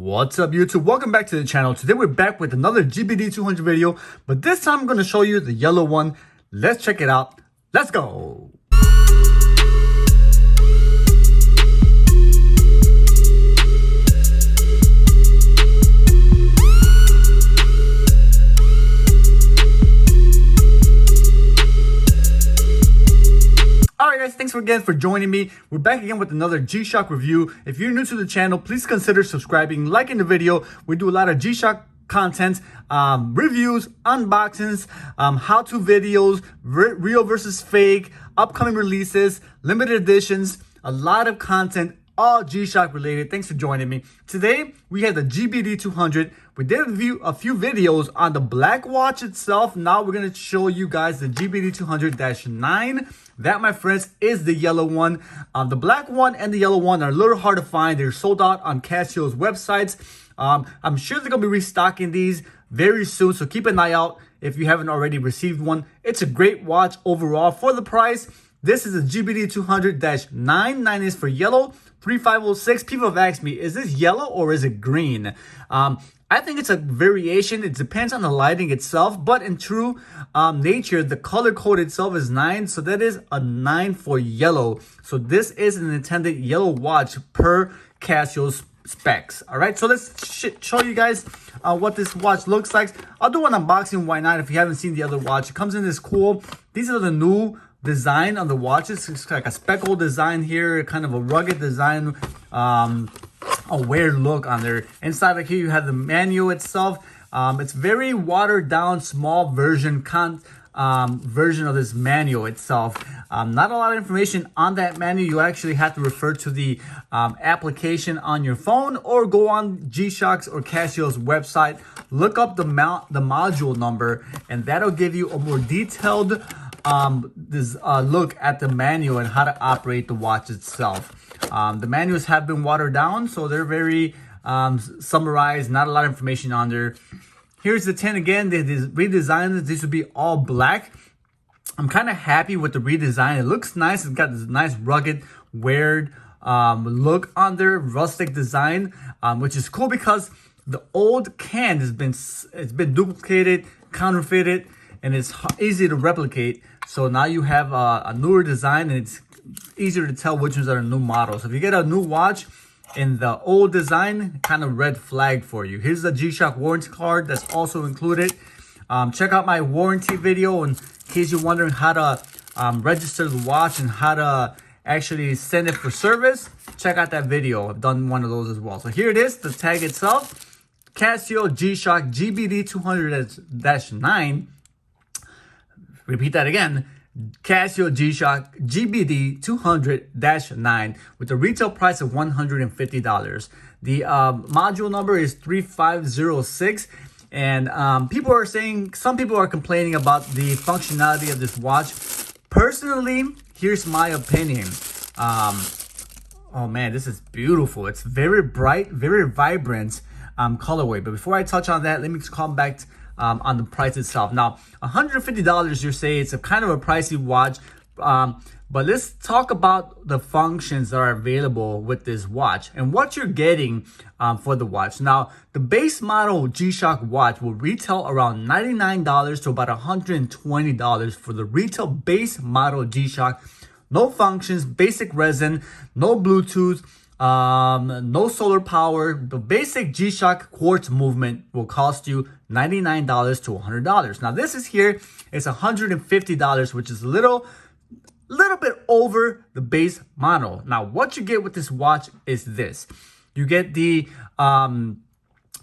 What's up YouTube? Welcome back to the channel. Today we're back with another GBD200 video, but this time I'm going to show you the yellow one. Let's check it out. Let's go. Alright guys, thanks again for joining me. We're back again with another G-Shock review. If you're new to the channel, please consider subscribing, liking the video. We do a lot of G-Shock content, reviews, unboxings, how-to videos, real versus fake, upcoming releases, limited editions, a lot of content, all G-Shock related. Thanks for joining me. Today, we have the GBD200. We did review a few videos on the black watch itself. Now we're going to show you guys the GBD200-9. That, my friends, is the yellow one. The black one and the yellow one are a little hard to find. They're sold out on Casio's websites. I'm sure they're going to be restocking these very soon, so keep an eye out if you haven't already received one. It's a great watch overall for the price. This is a GBD200-9. 9 is for yellow, 3506. People have asked me, is this yellow or is it green? I think it's a variation. It depends on the lighting itself, but in true nature, the color code itself is 9, so that is a 9 for yellow. So this is an intended yellow watch per Casio's specs. All right, so let's show you guys what this watch looks like. I'll do an unboxing, why not, if you haven't seen the other watch. It comes in this cool, these are the new design on the watches. It's like a speckled design here, kind of a rugged design, a weird look on there. Inside of here you have the manual itself. It's very watered down, small version of this manual itself. Not a lot of information on that manual. You actually have to refer to the application on your phone or go on G-Shock's or Casio's website, look up the module number, and that'll give you a more detailed look at the manual and how to operate the watch itself. The manuals have been watered down, so they're very summarized, not a lot of information on there. Here's the 10 again. They redesigned it. This would be all black. I'm kind of happy with the redesign. It looks nice. It's got this nice rugged, weird look on there, rustic design, which is cool because the old can has been duplicated, counterfeited, and it's easy to replicate. So now you have a newer design, and it's easier to tell which ones are new models. So if you get a new watch in the old design, kind of red flag for you. Here's the G-Shock warranty card that's also included. Check out my warranty video in case you're wondering how to register the watch and how to actually send it for service. Check out that video. I've done one of those as well. So here it is, the tag itself. Casio G-Shock GBD200-9. Repeat that again. Casio G-Shock GBD200-9 with a retail price of $150. The module number is 3506. And people are saying, some people are complaining about the functionality of this watch. Personally, here's my opinion. Oh man, this is beautiful. It's very bright, very vibrant colorway. But before I touch on that, let me come back on the price itself. Now, $150, you say it's a kind of a pricey watch, but let's talk about the functions that are available with this watch and what you're getting for the watch. Now, the base model G-Shock watch will retail around $99 to about $120 for the retail base model G-Shock. No functions, basic resin, no Bluetooth, no solar power. The basic G-Shock quartz movement will cost you $99 to $100. Now this is here, it's $150, which is a little bit over the base model. Now what you get with this watch is this. You get the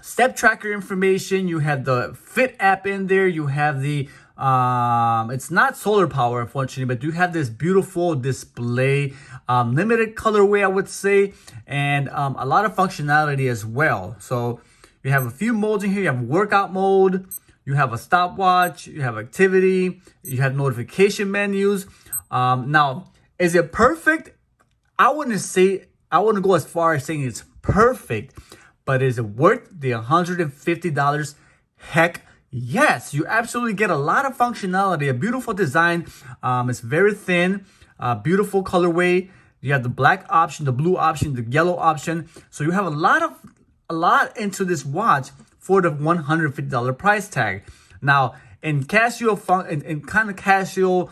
step tracker information, you have the Fit app in there, you have the it's not solar power, unfortunately, but you have this beautiful display, limited colorway, I would say, and a lot of functionality as well. So you have a few modes in here. You have workout mode, you have a stopwatch, you have activity, you have notification menus. Now, is it perfect? I wouldn't go as far as saying it's perfect, but is it worth the $150? Heck yes, you absolutely get a lot of functionality, a beautiful design. It's very thin, beautiful colorway. You have the black option, the blue option, the yellow option. So you have a lot of a lot into this watch for the $150 price tag. Now, in casual in kind of casual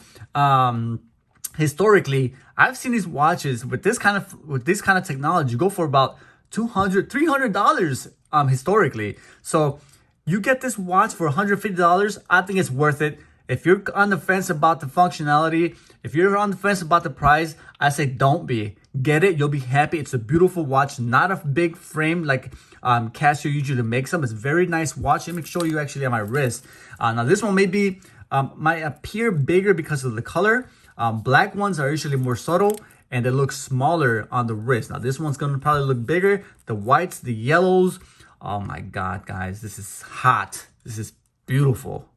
historically, I've seen these watches with this kind of technology go for about $200-300 historically. So you get this watch for $150. I think it's worth it. If you're on the fence about the functionality, if you're on the fence about the price, I say don't be. Get it. You'll be happy. It's a beautiful watch, not a big frame like Casio usually makes them. It's a very nice watch. Let me show you actually on my wrist. Now this one might appear bigger because of the color. Black ones are usually more subtle and they look smaller on the wrist. Now this one's gonna probably look bigger. The whites, the yellows. Oh my God, guys, this is hot. This is beautiful.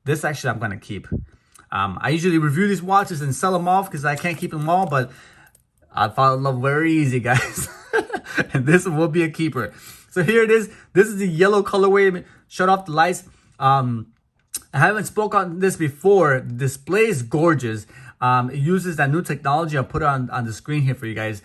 This actually I'm gonna keep. I usually review these watches and sell them off because I can't keep them all, but I fall in love very easy, guys. And this will be a keeper. So here it is. This is the yellow colorway. Shut off the lights. I haven't spoke on this before. The display is gorgeous. It uses that new technology. I'll put it on the screen here for you guys.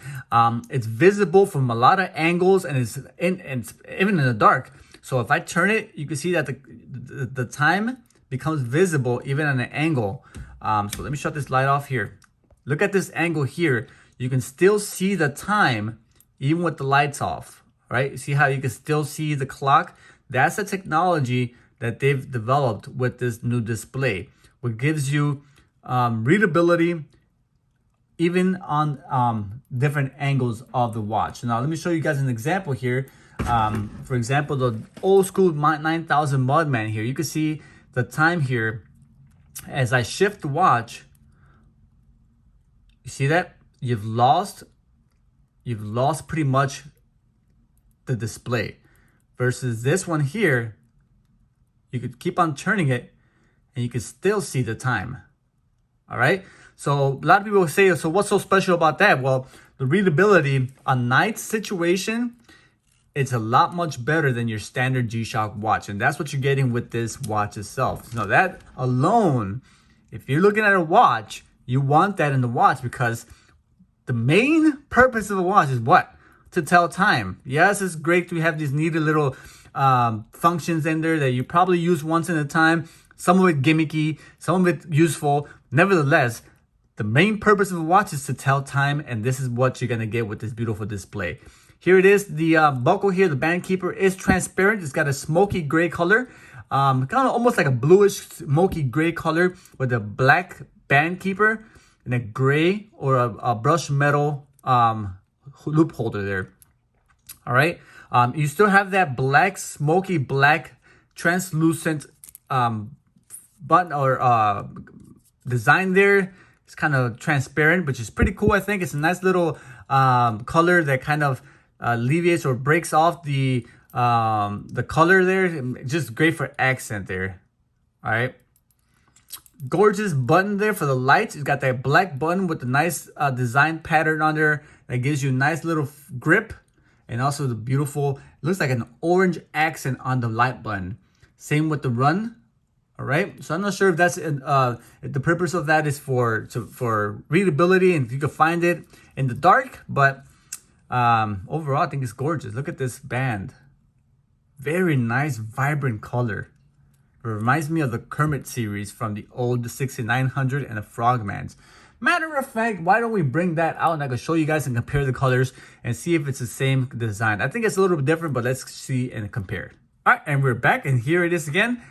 It's visible from a lot of angles and it's even in the dark. So if I turn it, you can see that the time becomes visible even at an angle. So let me shut this light off here. Look at this angle here. You can still see the time even with the lights off, right? See how you can still see the clock? That's the technology that they've developed with this new display, which gives you readability even on different angles of the watch. Now, let me show you guys an example here. For example, the old school 9000 Mudman here. You can see the time here as I shift the watch. You see that? You've lost pretty much the display. Versus this one here, you could keep on turning it and you can still see the time. All right. So a lot of people will say, so what's so special about that? Well, the readability on night situation, it's a lot much better than your standard G-Shock watch. And that's what you're getting with this watch itself. Now that alone, if you're looking at a watch, you want that in the watch because the main purpose of a watch is what? To tell time. Yes, it's great to have these neat little functions in there that you probably use once in a time. Some of it gimmicky, some of it useful. Nevertheless, the main purpose of a watch is to tell time, and this is what you're gonna get with this beautiful display. Here it is. The buckle here, the band keeper, is transparent. It's got a smoky gray color, kind of almost like a bluish smoky gray color with a black band keeper and a gray or a brushed metal loop holder there. All right. You still have that black, smoky black, translucent button or design there. It's kind of transparent, which is pretty cool. I think it's a nice little color that kind of alleviates or breaks off the color there. Just great for accent there. All right. Gorgeous button there for the lights. It's got that black button with the nice design pattern on there that gives you a nice little grip, and also the beautiful, looks like an orange accent on the light button. Same with the run. All right, so I'm not sure if that's if the purpose of that is for readability and if you can find it in the dark, but overall I think it's gorgeous. Look at this band, very nice, vibrant color. It reminds me of the Kermit series from the old 6900 and the Frogmans. Matter of fact, why don't we bring that out and I can show you guys and compare the colors and see if it's the same design. I think it's a little bit different, but let's see and compare. All right, and we're back, and here it is again.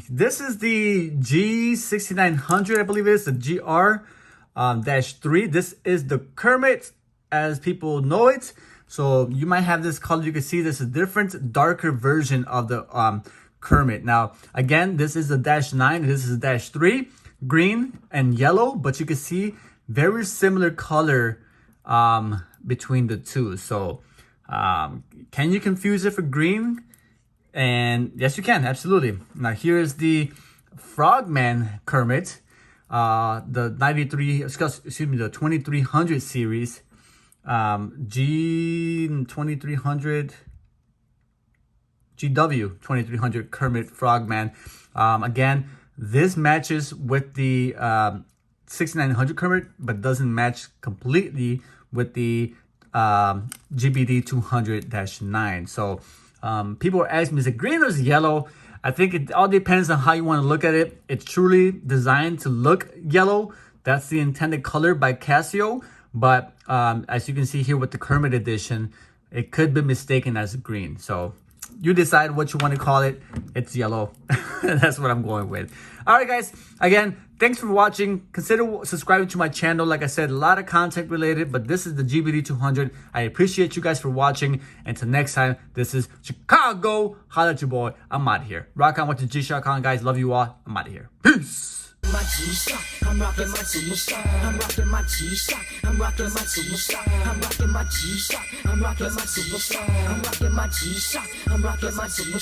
This is the G6900, I believe it is, the GR-3. This is the Kermit, as people know it. So you might have this color. You can see this is a different, darker version of the Kermit. Now, again, this is the -9, this is the -3, green and yellow, but you can see very similar color between the two. So can you confuse it for green? And yes, you can, absolutely. Now here is the Frogman Kermit, the 2300 series, GW2300 Kermit Frogman. Again, this matches with the 6900 Kermit, but doesn't match completely with the GBD200-9. So people are asking me, is it green or is it yellow? I think it all depends on how you want to look at it. It's truly designed to look yellow. That's the intended color by Casio. But as you can see here with the Kermit edition, it could be mistaken as green. So you decide what you want to call it. It's yellow. That's what I'm going with. All right, guys. Again, thanks for watching. Consider subscribing to my channel. Like I said, a lot of content related, but this is the GBD200. I appreciate you guys for watching. Until next time, this is Chicago. Holla at your boy. I'm out of here. Rock on with the G-Shock on, guys. Love you all. I'm out of here. Peace. My G-Shock, I'm rocking my G-Shock, I'm rocking my G-Shock, I'm rocking my G-Shock, I'm rocking my G-Shock, I'm rocking my G-Shock, I'm rocking my G-Shock, I'm rocking my G-Shock.